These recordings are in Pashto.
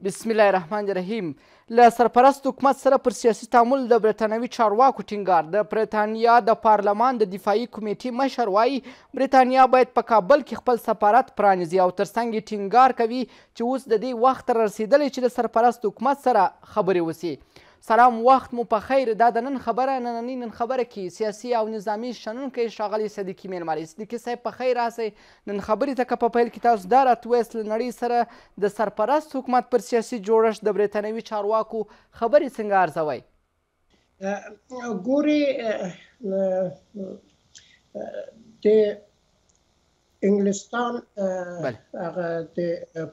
بسم الله الرحمن الرحیم. له سرپرست حکومت سره پر سیاسي تعامل د برټانوي چارواکو ټینګار. د برټانیا د پارلمان د دفاعي کمیټې مشر وایي برټانیا باید په کابل کې خپل سفارت پرانیزي او ترڅنګ یې ټینګار کوي چې اوس د دې وخت رسیدلی چې د سرپرست حکومت سره خبرې وسي. سلام، وخت مو په خیر. دا د نن خبره نننۍ نن خبره کې سیاسي او نظامي شنونکی ښاغلی صدیقي میرمالي. صدیقي صاحب په خیر راسئ. نن خبرې ته که په پیل کې تاسو دا راته ووایاست له نړۍ سره د سرپرست حکومت پر سیاسي جوړښت د برټانوي چارواکو خبرې څنګه ارزوئ؟ ګورې د انګلستان هغه د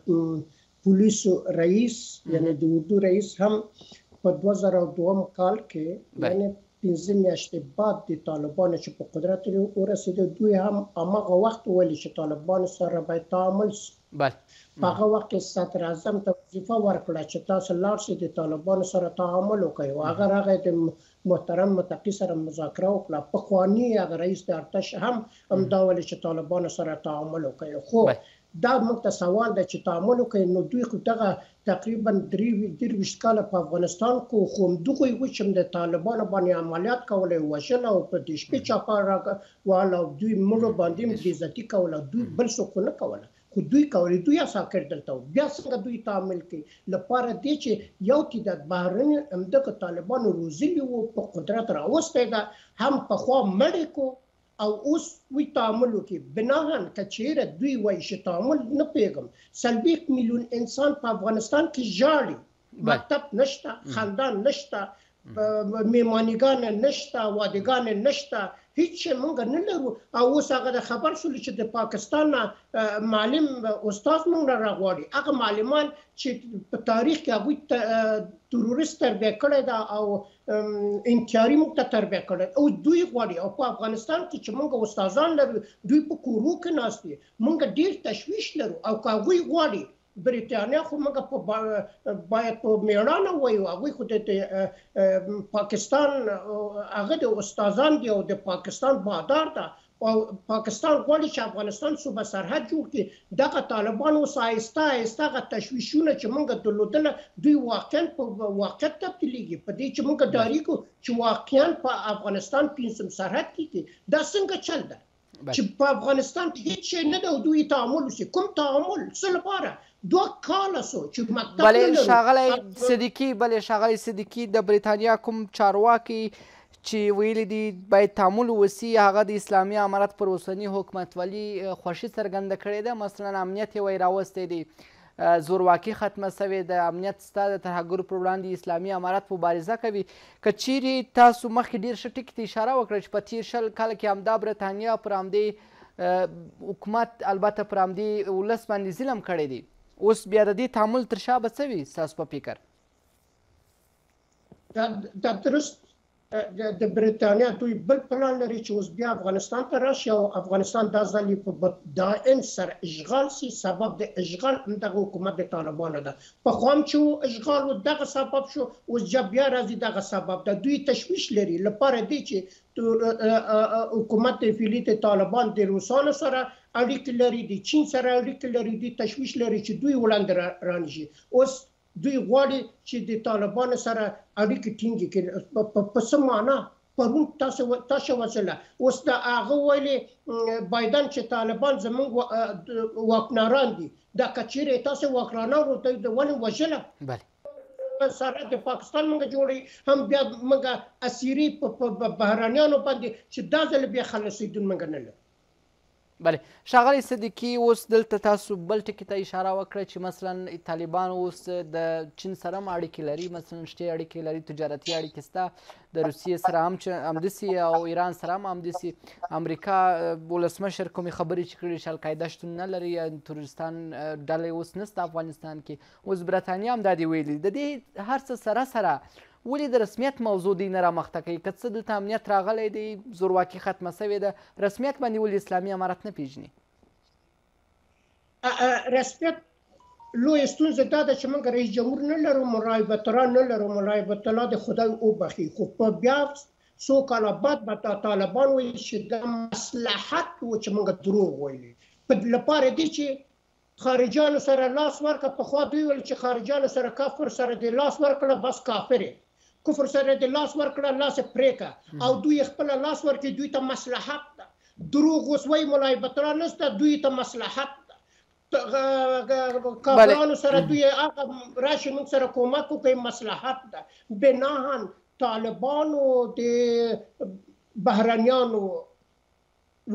پولیسو رئیس یعنی د اردو رئیس هم په 2002 کال کې یعنی 15 میاشتې بعد د طالبانو چې په قدرت ورسېده دوی هم هماغه وخت ویلي چې طالبانو سره باید تعامل شي. په هغه وخت کې صدر اعظم ته وظیفه ورکړه چې تاسو لاړ شئ د طالبانو سره تعامل وکړئ او هغه راغی د محترم متقي سره مذاکره وکړه. پخواني هغه رئیس د ارتش هم همدا ویلي چې طالبانو سره تعامل وکړئ. خو دا موږ ته سوال دی چې تعامل وکړئ نو دوی خو دغه تقریبا 23 کاله په افغانستان کې خو همدغوی و چې د طالبانو باندې عملیات کولی وژل او په دې شپې چاپه راواله او دوی موږ باندې بېعزتي کوله. دوی بل څوک نه کوله خو دوی کولی. دوی اساکر دلته بیا څنګه دوی تعامل کوي لپاره دی چې یو تعداد بهرني همدغه طالبانو روزلي وو په قدرت راوستی ده هم پخوا مړې کو او اوس وی تعامل وکړي. بناهن که چیرې دوی وایي چې تعامل نه پیږم 40 میلیون انسان په افغانستان کې ژاړي. مکتب نشته، خاندان نشته، میمانیګان نشته، وادګان نشته، هیڅ شی موږ نه لرو. او اوس هغه د خبر شولو چې د پاکستان معلم استاد موږ نه راغواړي. هغه معلمان چې په تاریخ کې هغوی تروریست تربیه کړی ده او انتحاري موږ ته تربیه کړی او دوی غواړي. او په افغانستان کې چې موږ استادان لرو دوی په کورو کې ناست دي. موږ ډېر تشویش لرو او که هغوی غواړي برټانیا خو موږ باید په میړانه ووایو هغوی خو د پاکستان هغه د استادان دي او د پاکستان بادار ده او پاکستان غواړي چې افغانستان صوبه سرحد جوړ کړي. دغه طالبان اوس آهسته آهسته هغه تشویشونه چې موږ درلودله دوی واقعا په واقعیت تبدیلېږي په دې چې موږ ډاریږو چې واقعا په افغانستان 5م سرحد کې دا څنګه چل ده چې په افغانستان کې هیڅ شی نه ده او دوی تعامل وشي. کوم تعامل څه لپاره 2 کاله سو چې مکتب نه لرو. بلې ښاغلی صدیقي د برټانیا کوم چارواکي چې ویلي دي باید تعامل وسي هغه د اسلامي امارت پر اوسني حکومتولي خوښي څرګنده کړې ده. مثلا امنیت یې وایي راوستی دی، زورواکي ختمه سوې ده، امنیت ستا د ترهګرو پر وړاندې اسلامي امارت مبارزه کوي. که چیرې تاسو مخکې ډېر ښه ټکي ته اشاره وکړه چې په تېر 20 کاله کې همدا برټانیا پر همدې حکومت البته پر همدې ولس باندې ظلم کړی دی، اوس بیا د دې تعامل تر شا به څه وي ستاسو په فکر؟ دا درست د برټانیا دوی بل پلان لري چې اوس بیا افغانستان ته راشي او افغانستان دا ځل په دائم سره اشغال سي. سبب د اشغال همدغه حکومت د طالبانو ده. پخوا هم چې اشغال و دغه سبب شو، اوس بیا راځي دغه سبب ده. دوی تشویش لري لپاره دی چې حکومت فعلي د طالبان د روسانو سره اړیکې لري، د چین سره اړیکې لري، دوی تشویش لري چې دوی وړاندې رانشي. اوس دوی غواړي چې د طالبانو سره اړیکې ټینګې کړي. په څه معنا؟ پرون تاسو وسله اوس د هغه ویلي بایدن چې طالبان زموږ واکمنان دي. دا که چیرې تاسو واکمنان ورته د ولې وژله سره د پاکستان موږ جوړوي هم بیا موږ اسیري په بهرانیانو باندې چې دا ځل بیا خلاصېدون موږ نه لرو. بله ښاغلی صدیقي، اوس دلته تاسو بل ټکي ته اشاره وکړه چې مثلا طالبان اوس د چین سره هم اړیکې لري، مثلا شتې اړیکې لري، تجارتي اړیکې شته، د روسیې سره هم همداسې او ایران سره هم همداسې. امریکا ولسمشر کومې خبرې چې کړي چې القاعده شتون نه لري، تروریستان ډلې اوس نشته افغانستان کې. اوس برټانیا هم دا دې ویلي. د دې هر څه سره سره ولې د رسمیت موضوع دوی نه رامخته کوي؟ که څه دلته امنیت راغلی دی، زورواکي ختمه سوې ده، رسمیت باندې ولې اسلامي امارت نه پیژني؟ رسمیت لویه ستونزه دا ده چې موږ رئیس جمهور نه لرو، مراقبتران نه لرو. مراقبتالله د خدای وبخي، خو په بیا څو کاله بعد به طالبان وایي چې د مصلحت و چې موږ دروغ ویلي. په لپاره دی چې خارجانو سره لاس ورکړه. پخوا دوی ویل چې خارجانو سره کفر سره د لاس ورکړه بس کافر یې، کفر سره د لاس ورکړه لاس یې پرېکړه، او دوی خپله لاس ورکړي دوی ته مصلحت ده. دروغ اوس وایي ملای بطرا نشته، دوی ته مصلحت ده. کافرانو سره دوی هغه راشي موږ سره کومک وکړي مصلحت ده. بناهن طالبانو د بهرنیانو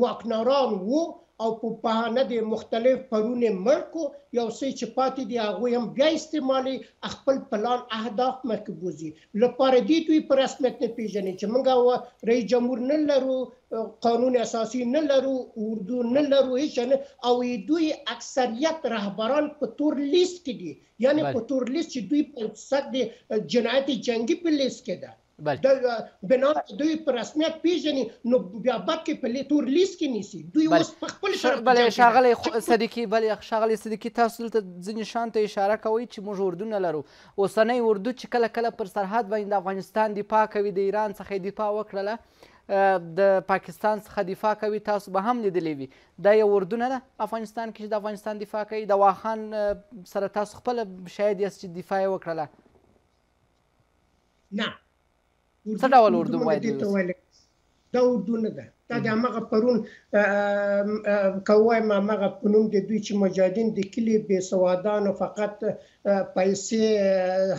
واکداران وو او په بهانه د مختلف پرونه ملکو یو څه چې پاتې دي هغوی هم بیا استعمالي خپل پلان اهداف مخکې بوځي. لپاره دې دوی په رسمیت نه پېژني چې موږ رئیس جمهور نه لرو، قانون اساسي نه لرو، اردو نه لرو، هیڅ نه. او دوی اکثریت رهبران په تور لیست کې دي، یعنی په تور لیست چې دوی په سد د جنایت جنگي په لیست کې ده. بنا دوی په رسمیت پیژني نو بیا بکه په تور لیست کې نیسي. دوی اوس په خپل سره بلې ښاغلی صدیقي تاسو دلته ځینې شیانو ته اشاره کوئ چې موږ اردو نه لرو. اوسنی اردو چې کله کله پر سرحد باندې د افغانستان دفاع کوي، د ایران څخه یې دفاع وکړله، د پاکستان څخه دفاع کوي، تاسو به هم لیدلی وي. دا یو اردو نه ده افغانستان کې چې د افغانستان دفاع کوي؟ د واخان سره تاسو خپله شاید یاست چې دفاع یې وکړله. نه، څه ډول اردو باید وویل؟ دا اردو نه ده، دا د همغه پرون که ووایم همغه په نوم د دوی چې مجاهدین د کلي بېسوادانو فقط پیسې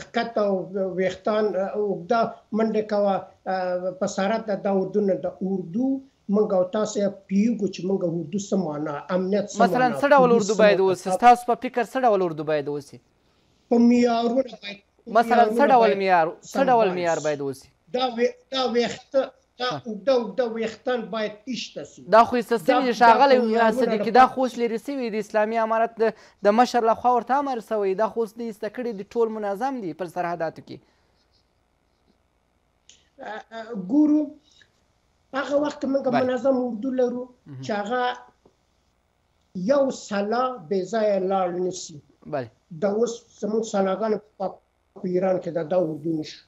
ښکته او ویښتان اوږده منډې کوه په سرحد ده، دا اردو نه ده. اردو موږ او تاسو یې پوهېږو چې موږ اردو څه معنا، امنیت څه معنا، مثلا څه ډول اردو باید اوسي؟ ستاسو په فکر څه ډول اردو باید اوسي؟ په معیارونه باید، مثلا څه ډول معیار باید اوسي؟ دا ویښته، دا اوږده ویښتان باید ایسته سي. دا خو ایسته سوي دي ښاغلی صدیقي، دا خو اوس لرې سوي د اسلامي امارت د مشر لخوا ورته امر سوی، دا خو اوس د ایسته کړي دي، ټول منظم دي پر سرحداتو کې. ګورو هغه وخت کې موږ منظم اردو لرو چې هغه یو سلا بې ځایه لاړ نه سي. دا اوس زموږ سلاګانې په ایران کې دا اردو نشو.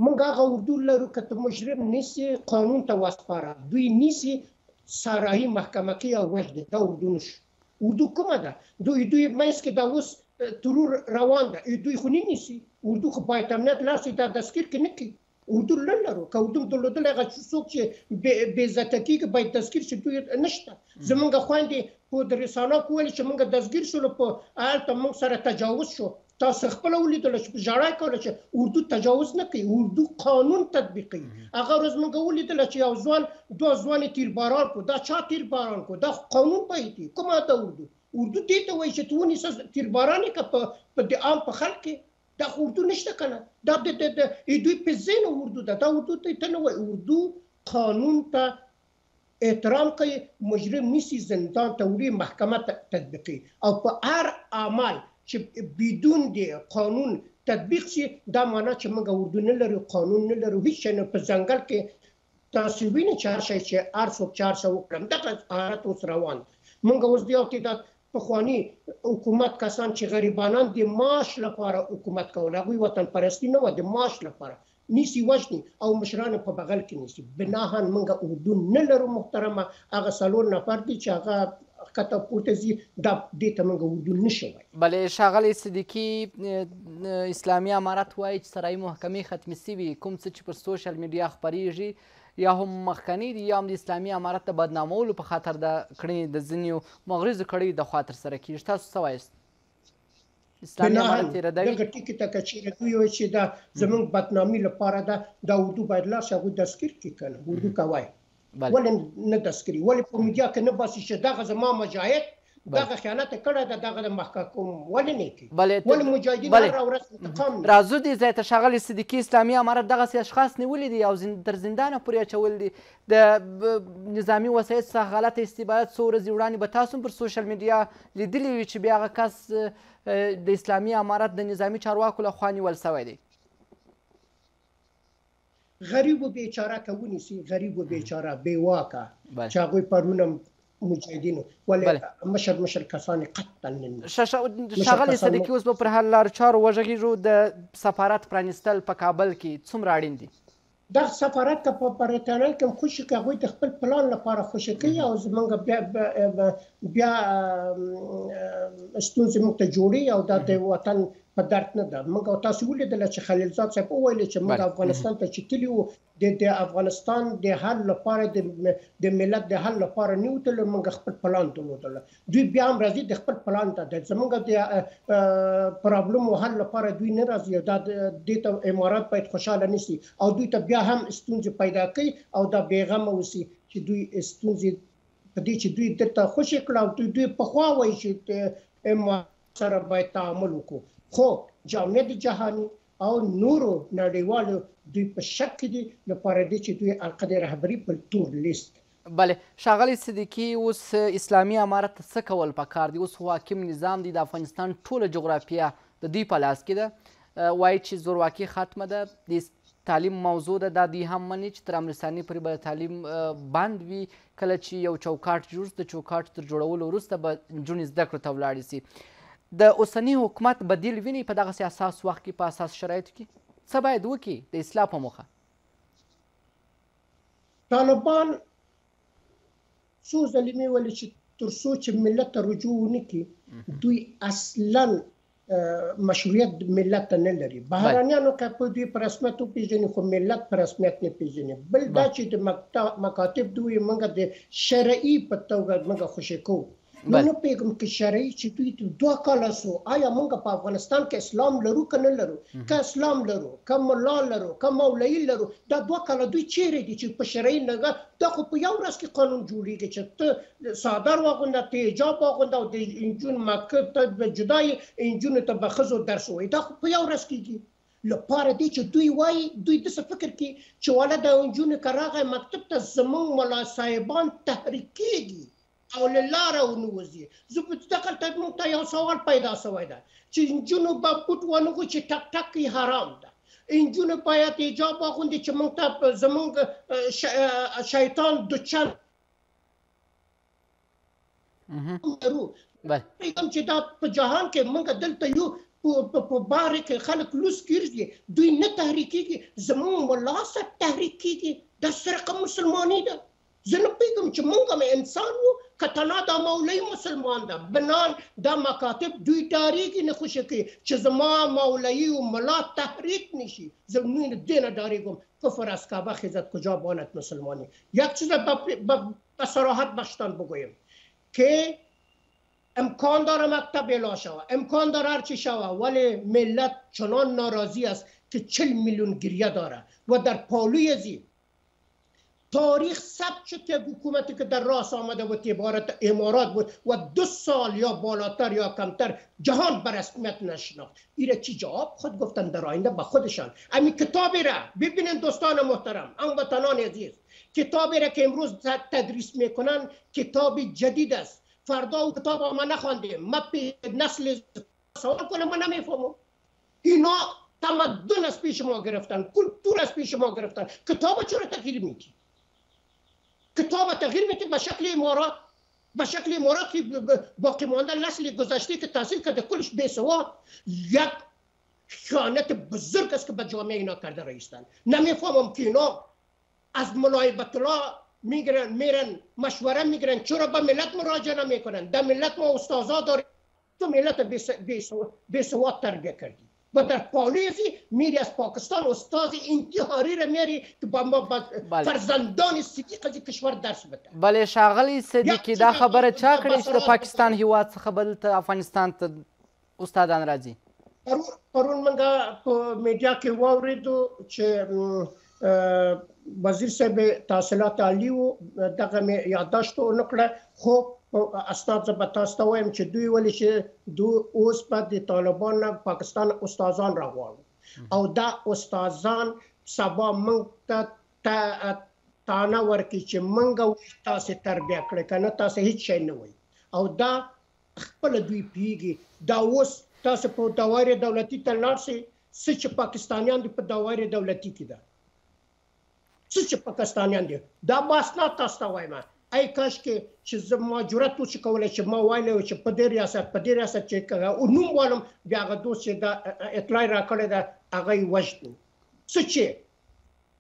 موږ هغه اردو لرو که ته مجرم نیسي قانون ته وسپاره، دوی نیسي سراحي محکمه کې یو وخت دی، دا اردو نشو. اردو کومه ده؟ دوی منځ کې دا اوس ترور روان ده، دوی خو نه نیسي. اردو خو باید امنیت لاړ شي، دا دستګیر کې نه کوي. اردو نه لرو، که اردو درلودلی هغه څوک چې بې عزته کېږي باید دستګیر شي، دوی نشته. زموږ خویندې په رسانو کې ویلي چې موږ دستګیر شولو، په هلته موږ سره تجاوز شو. تاسو خپله ولیدله چې په ژړا یې کوله چې اردو تجاوز نه کوي، اردو قانون تطبیقوي. هغه ورځ موږ ولیدله چې یو ځوان دوه ځوانې تیرباران کړو. دا چا تیرباران کړو؟ دا قانون باید وي. کومه ده اردو؟ اردو دې ته وایي چې ته ونیسه تیرباران یې که په د عام په خلک کې. دا خو اردو نشته که نه، دا دوی په ذهن اردو ده، دا اردو ته نه وایي. اردو قانون ته احترام کوي، مجرم نیسي زندان ته وړي، محکمه تطبیقوي. او په هر عمل چې بدون د قانون تطبیق شي، دا معنا چې موږ اردو نه لرو، قانون نه لرو، هیڅ شی نه. په ځنګل کې تاسو وینئ چې هر شی چې هر څوک چې هر څه وکړم، دغه حالت اوس روان دی. موږ اوس د یو تعداد پخواني حکومت کسان چې غریبانان د معاش لپاره حکومت کول، هغوی وطن پرستي نه وه، د معاش لپاره نیسي، وژني او مشران په بغل کې نیسي. بناهن موږ اردو نه لرو محترمه. هغه 4 نفر دي چې هغه کته پورته ځي، دا دې ته موږ اردو نشو وایي. بلې ښاغلی صدیقي، اسلامي امارت وایي چې سرایي محکمې ختمې سوي، کوم څه چې پر سوشل میډیا خپریږي یا هم مخکني دي یا هم د اسلامي امارت د بدنامولو په خاطر د کړنې د ځینو مغرضو کړیو د خوا ترسره کېږي. تاسو څه وایاست؟ اسلامي امارت یې ردوي؟ دغه ټکي ته که چېرې دوی وایي چې دا زموږ بدنامي لپاره ده، دا اردو باید لاړ شي، هغوی دستګیر کړي که نه. اردو که وایي ولې نه دستګیري؟ ولې په میډیا کې نه باسي چې دغه زما مجاهد دغه خیانت کړی ده، دغه د محکوم ولې نه کوي؟ ولې مجاهدین هره ورځ انتقام نیسي؟ راځو دې ځای ته ښاغلی صدیقي، اسلامي امارت دغسې اشخاص نیولي دي او تر زندانه پورې اچول دي. د نظامي وسایطو څخه غلطه استفاده څو ورځې وړاندې به تاسو هم پر سوشل میډیا لیدلي وي چې بیا هغه کس د اسلامي امارت د نظامي چارواکو لخوا نیول سوی دی. غریب و بیچاره که ونیسي، غریب و بیچاره بېواکه چې هغوی پرونه مجاهدینو، ولې مشر کسان قطعا نه. ښاغلی صدیقي، اوس به پر حل لارو چارو وغږېږو. د سفارت پرانیستل په کابل کې څومره اړین دي؟ دا سفارت که په برټانیه کې هم خوشي که هغوی د خپل پلان لپاره خوشي کوي او زمونږ بیا ستونزې موږ ته جوړي او دا د وطن په درد نه ده. موږ او تاسو ولیدله چې خلیلزاد صاحب وویل چې موږ افغانستان ته چې تللي وو د افغانستان د حل لپاره د ملت د حل لپاره نه وتلو، موږ خپل پلان درلودله. دوی بیا هم راځي د خپل پلان ته، زموږ د پرابلمو حل لپاره دوی نه راځي. دا دې ته امارات باید خوشحاله نشي او دوی ته بیا هم ستونزې پیدا کوي او دا بېغمه اوسي چې دوی ستونزې په دې چې دوی دلته خوشي کړه او دوی پخوا وایي چې امارات سره باید تعامل وکړو، خو جامعه جهاني او نورو نړیوالو دوی په شک کې دي لپاره دې چې دوی القاعده رهبري په تور لیست. بله ښاغلی صدیقي، اوس اسلامي امارت ته څه کول پکار دي؟ اوس حاکم نظام دی، د افغانستان ټوله جغرافیه د دوی په لاس کې ده، وایي چې زورواکي ختمه ده، د تعلیم موضوع ده، دا دوی هم مني چې تر امرستاني پورې به تعلیم بند وي. کله چې یو چوکاټ جوړ د چوکاټ تر جوړولو وروسته به نجونې زده کړو ته ولاړې سي. د اوسني حکومت بدیل ویني په دغسې اساس وخت کې، په اساس شرایطو کې څه باید وکړي د اصلاح په موخه؟ طالبان څو ځلې مې ویلي چې تر څو چې ملت ته رجوع ونه کړي دوی اصلا مشروعیت ملت ته نه لري. بهرانیانو که په دوی په رسمیت وپېژني خو ملت په رسمیت نه پېژني. بل دا چې د مکاتب دوی موږ د شرعي په توګه موږ خوشي کوو. نو نه پوهېږم که شرعي چې دوی 2 کاله سو آیا موږ په افغانستان کې اسلام لرو که نه لرو؟ که اسلام لرو، که ملا لرو، که مولوي لرو، دا 2 کاله دوی چیرې دي چې په شرعي نګه دا خو په یو ورځ کې قانون جوړېږي چې ته څادر واغونده، ته حجاب واغونده او د نجونو مکتب ته جدا یې، نجونو ته به ښځو درس ووایي. دا خو په یو ورځ کېږي. لپاره دی چې دوی وایي دوی داسې فکر کوي چې والا د نجونو که راغی مکتب ته زموږ ملا صاحبان تحریک کېږي او له لاره ونوځي. زه په دغلته موږ ته یو سوال پیدا شوی ده چې نجونو به بوټ ونغو چې ټک ټک یې حرام ده، نجونو باید حجاب واغوندي چې موږ ته زموږ شیطان دوچن لرو. چې دا په جهان کې موږ دلته یو په بار کې خلک لوس ګرځي، دوی نه تحریکېږي، زموږ ملا صاحب تحریک کېږي. دا سرقه مسلماني ده. زه نه پوهېږم چې موږ هم انسان وو که تنها دا مولوي مسلمان ده. بنان دا مکاتب دوی ډارېږي، نه خوشي کوي چې زما مولوي و ملا تحریک نشي. زه دې نه ډارېږم. کفر از کعبه خیزد کجا باند مسلمانی. یک چیز به صراحت بخشتان بگویم که امکان داره مکتب اعلا شود، امکان داره هرچی شود، ولی ملت چنان ناراضی است که 40 میلیون گریه داره و در پالوی زی تاریخ ثبت شد که حکومتی که در راس آمده بود عبارت امارات بود و 2 سال یا بالاتر یا کمتر جهان به رسمیت نشناخت. ایره چی جواب خود گفتن در آینده به خودشان. همین کتابی را ببینین دوستان محترم، هموطنان عزیز، کتابی را که امروز تدریس میکنن کتاب جدید است. فردا و کتاب ما نخواندیم، ما نسل سوال کنم ما نمیفهمم. اینا تمدن از پیش ما گرفتن، کلتور از پیش ما گرفتن. کتاب چرا تغییر میدی؟ کتاب تغییر میدی به شکل امارات، به شکل امارات که باقی مانده نسل گذشته که تحصیل کرده کلش بیسواد. یک خیانت بزرگ است که به جامعه اینا کرده رئیستان. نمیفهمم که اینا از ملای بطلا میرن مشوره میگیرن چرا به ملت مراجعه نمیکنن؟ در ملت ما استازا داریم، تو ملت بیسواد تربیه کردی و در پالیزی میری از پاکستان استاد انتحاری را میاری که با فرزندان صدیق از کشور درس بده. بله ښاغلی صدیقي، دا خبره چا کړې چې د پاکستان هیواد څخه به دلته افغانستان ته استادان راځي؟ پرون موږ په میډیا کې واورېدو چې وزیر صاحب تحصیلات عالی و دغه مې یادداشت ونه کړه، خو اسناد زه به تاسو ته وایم چې دوی ولې چې دوی اوس به د طالبان نه پاکستان استادان راغواړو او دا استادان سبا موږ ته تانه ورکړي چې موږ تاسې تربیه کړې که نه تاسې هېڅ شی نه وایي. او دا خپله دوی پوهېږي. دا اوس تاسې په دوایره دولتي ته لاړ شئ، څه چې پاکستانیان دي په دوایره دولتي کې ده، څه چې پاکستانیان دي. دا باسنات تاسو ته وایم، ای کاش کې چې زه ما جرأت وشي کولی چې ما ویلی و چې په دې ریاست چې او نوم والم بیا هغه دوست چې دا اطلاع یې راکړې ده هغه یې وژنو. څه چې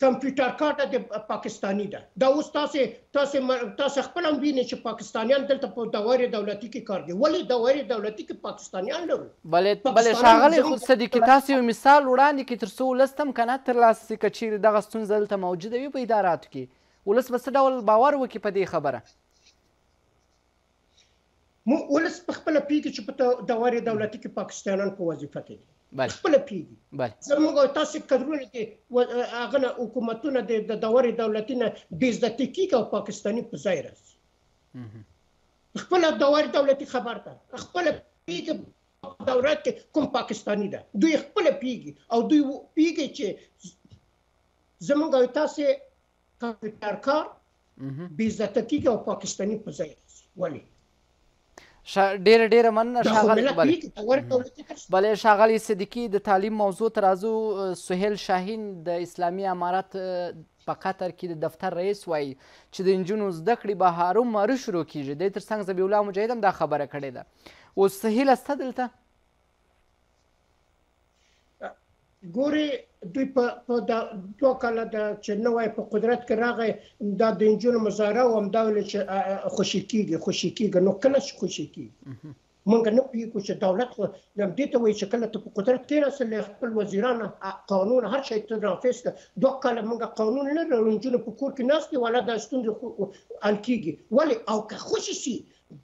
کمپیوټر کارت د پاکستاني ده. دا اوس تاسو خپل هم وینئ چې پاکستانیان دلته په دوائر دولتي کې کار کوي. ولې دوائر دولتي کې پاکستانیان لرو؟ بلې ښاغلی صدیقي تاسو یو مثال وړاندې کړئ تر څو ولس ته هم کنه ترلاسه شي که چیرې دغه ستونزه دلته موجوده وي په اداراتو کې ولس به څه ډول باور وکړي په دې خبره؟ ولس په خپله پوهېږي چې په دوائر دولتي کې پاکستانیان په وظیفه کې دي. خپله پوهېږي. زموږ او تاسې کدرونه دي هغه نه حکومتونه د دوائر دولتي نه بې عزتي کېږي او پاکستاني په ځای راځي. خپله دوائر دولتي خبر ده. خپله پوهېږي دولت کې کوم پاکستاني ده. دوی خپله پوهېږي او دوی پوهېږي چې زموږ او تاسې کمپیوټر کار بې عزته کېږي او پاکستاني په ځای راځي. ولې؟ ډیره مننه بلې ښاغلی صدیقي د تعلیم موضوع ته راځو. سهیل شاهین د اسلامي امارت په قطر کې د دفتر رئیس وایي چې د نجونو زده کړې به هرومرو شروع کیږي. دی تر څنګ ذبیح الله مجاهد هم دا خبره کړې ده. اوس سهیله شته دلته؟ ګورې دوی په 2 کاله چې نوی په قدرت کې راغی دا د نجونو مظاهره او همدا ویل چې خوشي کېږي. نو کله چې خوشي کېږي موږ نه پوهېږو چې دولت خو دې ته وایي چې کله ته په قدرت کېناستې خپل وزیران قانون هر شی ته نافظ کړه. 2 کاله موږ قانون نه لرو. نجونو په کور کې ناستې والا دا ستونزې حل کېږي. ولې؟ او که خوشي شي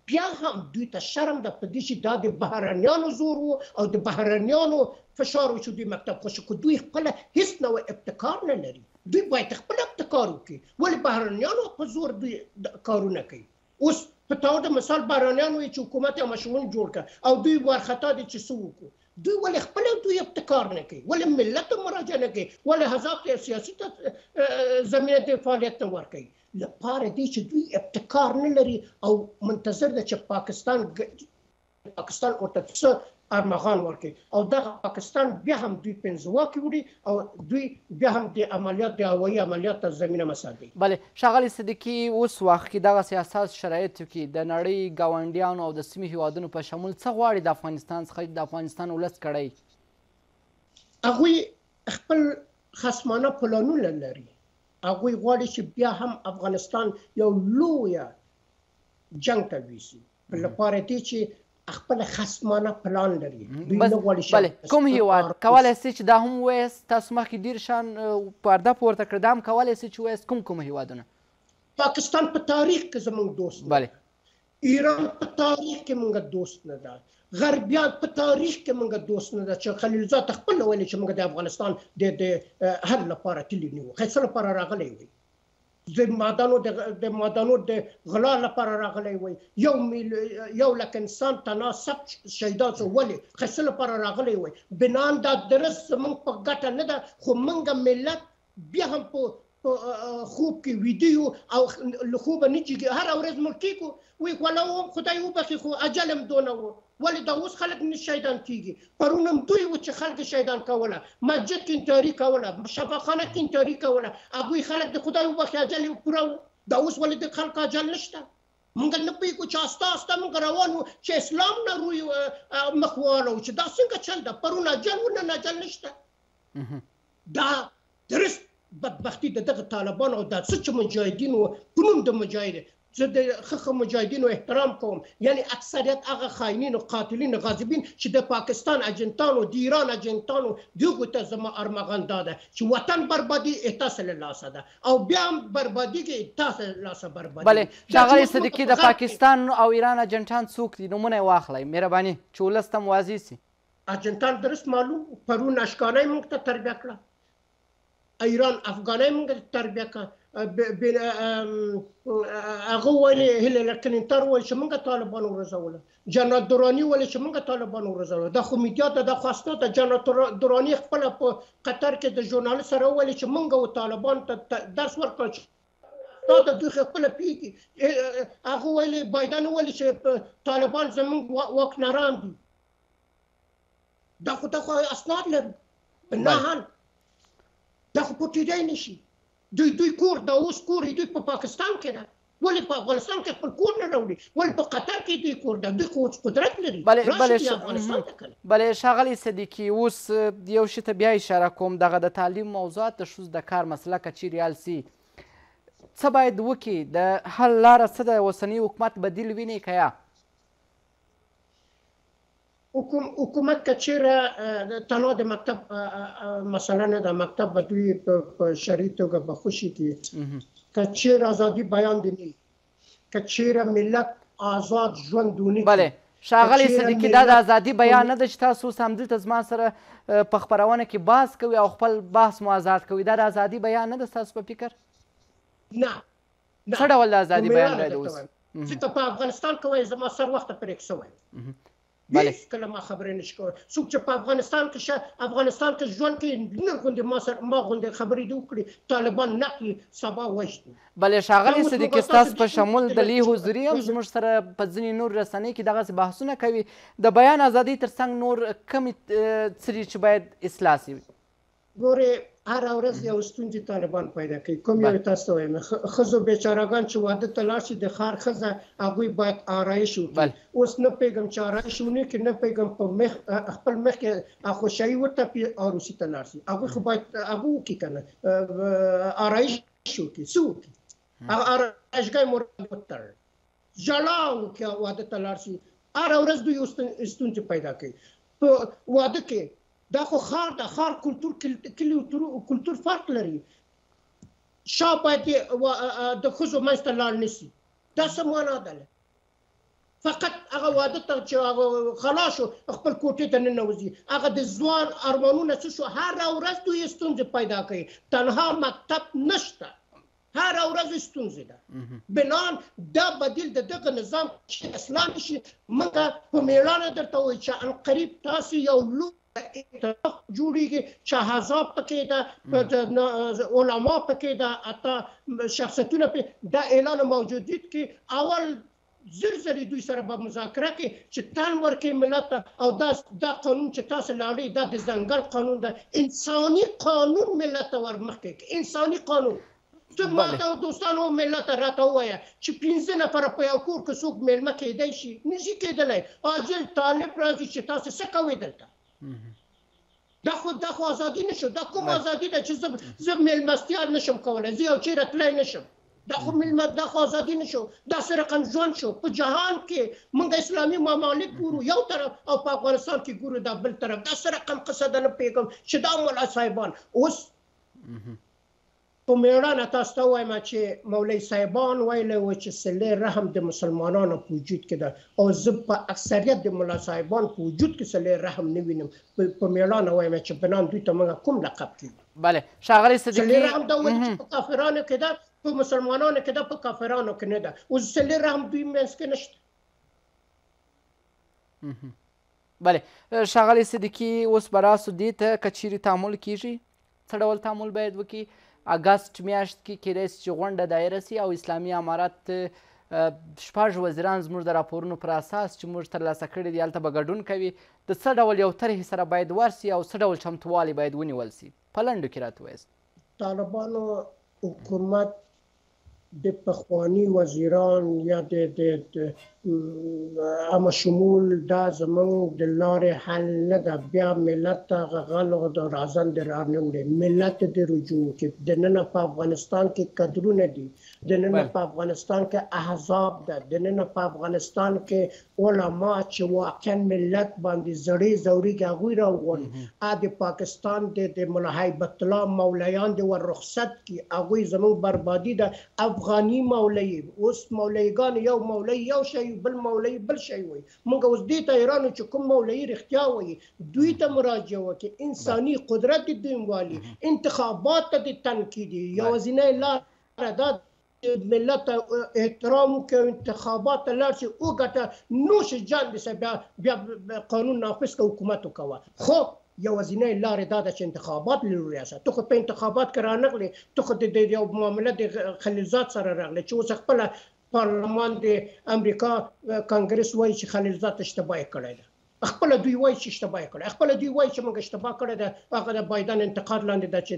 بیا هم دوی ته شرم ده په دې چې دا د بهرنیانو زور و او د بهرنیانو فشار و چې دوی مکتب خوشي کړو. دوی خپله هېڅ نوع ابتکار نه لري. دوی باید خپل ابتکار وکړي. ولې بهرنیانو په زور دوی کارونه کوي؟ اوس په توګه د مثال بهرنیان وایي چې حکومت یو مشروع جوړ کړه او دوی وارخطا دي چې څه وکړو. دوی ولې خپله دوی ابتکار نه کوي؟ ولې ملت ته مراجعه نه کوي؟ ولې حزب سیاسي زمینه د فعالیت نه ورکوي؟ لپاره دی چې دوی ابتکار نه لري او منتظر ده چې پاکستان ورته څه ارمغان ورکړي او دغه پاکستان بیا هم دوی پنځواکي وړي او دوی بیا هم د عملیات د هوایي عملیات ته زمینه مساعدوي. بلې ښاغلی صدیقي اوس وخت کې دغه سیاست شرایطو کې د نړۍ ګاونډیانو او د سیمې هیوادونو په شمول څه غواړي د افغانستان څخه د افغانستان ولس کړی؟ هغوی خپل خصمانه پلانونه لري. هغوی غواړي چې بیا هم افغانستان یو لویه جنګ ته ویسي. لپاره دی چې خپل خصمانه پلان لري. بله کوم هیواد کولی سي چې دا هم ووایاست؟ تاسو مخکې ډېر شیان پرده پورته کړه دا هم کولی سي چې ووایاست کوم هیوادونه؟ پاکستان په تاریخ کې زموږ دوست نه ده. ایران په تاریخ کې موږ دوست نه ده. غربیان په تاریخ کې موږ دوست نه ده چې خلیلزاد خپل ویلي چې موږ د افغانستان د حل لپاره تللی نه وو. څه لپاره راغلی وي؟ د معدنو د غلا لپاره راغلی وي. 1 لک انسان تناسب شهیدان شو. ولې؟ څه لپاره راغلی وي؟ بنان دا درست زموږ په ګټه نه ده خو موږ ملت بیا هم په خوب کې ویډیو او له خوبه نه جګي هر ورځ مړ کېږو. وی ولو خدای وبخي خو اجل هم دونه و. ولې دا اوس خلک نه شهیدان کېږي؟ پرون هم دوی و چې خلک شهیدان کوله. مسجد کې انتحاري کوله. شفاخانه کې انتحاري کوله. هغوی خلک د خدای وبخي اجل یې پوره و. دا اوس ولې د خلکو اجل نشته؟ موږ نه پوهېږو چې استه موږ روان وو چې اسلام نه روی مخ واړو چې دا څنګه چل ده؟ پرون اجل و نن اجل نشته. دا درست بدبختي د دغه طالبانو او دا څه چې مجاهدینو په نوم د مجاهد زه د ښه مجاهدینو احترام کوم. یعنی اکثریت هغه خاینین او قاتلین غاصبین چې د پاکستان اجنټانو د ایران اجنټانو دغو ته زما ارمغان دا ده چې وطن بربادي تاسو له لاسه ده او بیا هم بربادیږي تاسو له لاسه بربادي. بلې ښاغلی صدیقي د پاکستان او ایران اجنټان څوک دي؟ نومونه یې واخلئ مهرباني چې ولس ته واضح سي. اجنټان درست معلوم. پرون اشکانۍ موږ ته تربیه کړه. ایران افغانۍ موږ ته تربیه کړه. هغه ویلې هیلری کلینټن ویل چې موږ طالبان ورزوله. جنرال دراني ویل چې موږ طالبان ورزوله. دا خو میډیا ته دا خو اسناد ته جنرال دراني خپله په قطر کې د ژورنالست سره ویل چې موږ و طالبان ته درس ورکړ چې دا د دوی خپله پوهېږي. هغه ویلې بایدن ویل چې طالبان زموږ واکمنان دي. دا خو اسناد لري. نه حال دا خو پټېدی نشي. دوی کور دا اوس کور دوی په پاکستان کې ده. ولې په افغانستان کې خپل کور نه راوړي؟ ولې په قطر کې دوی کور ده؟ دوی خو قدرت لري. بلې ښاغلی صدیقي، اوس یو شي ته بیا اشاره کوم، دغه د تعلیم موضوعات د ښځو د کار مسله که چیرې حل سي، څه باید وکړي؟ د حل لاره څه ده؟ اوسني حکومت بدیل ویني که یا؟ حکومت که چیرې تنها د مکتب مثلا نه ده، مکتب به دوی په شرعي توګه به خوشي کړي. که چیرې ازادي بیان دي نه، که چیرې ملت آزاد ژوند ونه کړي. بلې ښاغلی صدیقي، دا د ازادي بیان نه ده چې تاسو اوس همدلته زما سره په خپرونه کې بحث کوئ او خپل بحث مو آزاد کوئ. دا د ازادي بیان نه ده ستاسو په فکر؟ نه. څه ډول د ازادي بیان باید اوس؟ ځکه په افغانستان کې وایي زما سر وخته پرې شوی. هیڅکله ما خبرې نشي کولی. څوک چې په افغانستان کې ژوند کوي نه غوندې ما غوندې خبرې دې وکړي، طالبان نقي سبا وژني. بلې ښاغلی صدیقي، ستاسو په شمول د لي حضوري هم زموږ سره په ځینې نور رسنۍ کې دغسې بحثونه کوي. د بیان ازادۍ تر څنګ نور کومې څه دي چې باید اصلاح شي؟ ګورې هره ورځ یو ستونزې طالبان پیدا کوي. کوم یو تاسو ته وایم، ښځو بیچارهګان چې واده ته لاړ شي، د ښار ښځه هغوی باید آرایش وکړي. اوس نه پوهېږم چې آرایش ونه کړي، نه پوهېږم په خپل مخ کې خوشحایي وټپي او روسي ته لاړ شي. هغوی خو باید هغه وکړي که نه، آرایش وکړي. څه وکړي؟ هغه آرایشګاه مو وتړل، ژړا وکړي، واده ته لاړ شي. هره ورځ دوی ستونزې پیدا کوي په واده کې. دا خو ښار ده، ښار کلتور کلتور فرق لري. شا باید د ښځو منځ ته لاړ نه شي. دا څه معنا ده؟ فقط هغه واده ته چې هغه خلاص شو خپل کوټې ته ننوځي، هغه د ځوان ارمانونه څه شو؟ هره ورځ دوی ستونزې پیدا کوي. تنها مکتب نشته، هره ورځ ستونزې ده. بنان دا بدیل د دغه نظام چې اصلاح نشي. موږ په مېړانه درته وایو چې عنقریب تاسو یو لوی اتفاق جوړیږي چې حزاب پکې ده، علما پکې ده، حتی شخصیتونه پکې. دا اعلان موجودیت کې اول زر دوی سره به مذاکره کوي چې تن ورکړي ملت ته. او دا قانون چې تاسو لاړئ دا د ځنګل قانون ده. انساني قانون ملت ته ورمخکې کړي، انساني قانون. ته ما ته دوستانو ملت ته راته ووایه چې 15 نفره په یو کور کې څوک مېلمه کېدی شي؟ نشي کېدلی. عاجل طالب راځي چې تاسو څه کوئ دلته؟ دا خو ازادي نشو. دا کوم ازادي ده چې زه مېلمستیا نشم کولی، زه یو چیرې تللی نشم؟ دا خو ازادي نشو. دا څه رقم ژوند شو؟ په جهان کې موږ اسلامي ممالک ګورو یو طرف، او په افغانستان کې ګورو دا بل طرف. دا څه رقم قصه ده؟ نه پوهېږم چې دا ملا صاحبان اوس په مېړانه تاسو ته وایم چې مولوي صاحبان ویلی و چې صلې رحم د مسلمانانو په وجود کې ده، او زه په اکثریت د ملا صاحبان په وجود کې صلې رحم نه وینم. په مېړانه وایم چې بنان دوی ته موږ کوم لقب کړي. بلې ښاغلی صدیقي، صلې رحم دا وایي چې په کافرانو کې ده، په مسلمانانو کې ده، په کافرانو کې نه ده. اوس صلې رحم دوی منځ کې نشته. بلې ښاغلی صدیقي، اوس به راسو دې ته که چیرې تعامل کیږي، څه ډول تعامل باید وکړي؟ اګست میاشت کې کیدای شي چې غونډه دایره سي او اسلامي امارت 6 وزیران زموږ د راپورونو پر اساس چې موږ ترلاسه کړي دي هلته به ګډون کوي. د څه ډول یو طرحې سره باید ورسي او څه ډول چمتووالی باید ونیول سي؟ په لنډو کې راته ووایاست. طالبانو حکومت د پخواني وزیران یا د عامه شمول دا زموږ د لارې حل نه ده. بیا ملت ته غغل او د رازن د رار نه وړي. ملت د رجوع کې دننه په افغانستان کې قدرونه دي، دننه په افغانستان کې احزاب ده، دننه په افغانستان کې علما چې واقعا ملت باندې زړې زوري هغوی راوغواړي. د پاکستان د ملا هیبت الله مولیان د ور رخصت کې هغوی زموږ بربادي ده. افغاني مولوي اوس مولویګان یو مولوي یو شی، بل مولوي بل شی وایي. موږ اوس دې ته حیران چې کوم مولوي رښتیا وایي دوی ته مراجعه وکړي. انساني قدرت د دوی والي، انتخابات ته د تنقیدي یوازینۍ لاره دا ملت احترام وکړي، انتخابات ته لاړ شي وګټه، نوش جان دې سه بیا قانون نافذ کړه، حکومت وکوه. خو یوازینۍ لارې دا ده چې انتخابات لرو ریاست. ته خو په انتخابات کې رانغلې، ته خو د یو معامله د خلیلزاد سره راغلی چې اوس خپله پارلمان د امریکا کانګرس وایي چې خلیلزاد اشتباه کړی ده. خپله دوی وایي چې اشتباه یې کړې، خپله دوی وایي چې موږ اشتباه کړې ده، هغه د بایدن انتقاد لاندې ده چې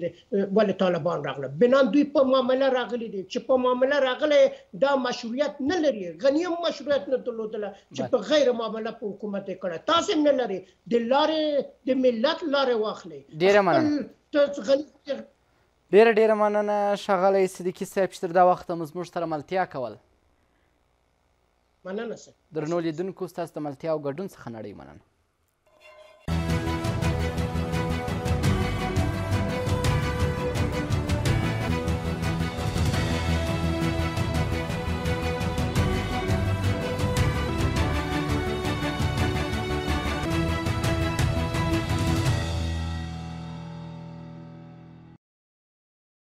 ولې طالبان راغله. بنا دوی په معامله راغلي دي چې په معامله راغلی دا مشروعیت نه لري، غني هم مشروعیت نه درلودله چې په غیر معامله په حکومت یې کړی. تاسې هم نه لري، د لارې د ملت لارې واخلئ. ډېره مننه ډېره مننه ښاغلی صدیقي صاحب چې تر دا وخته مو زموږ سره ملتیا کول. مننه صاحب. درنو لیدونکو ستاسو د ملتیا او ګډون څخه نړۍ مننه.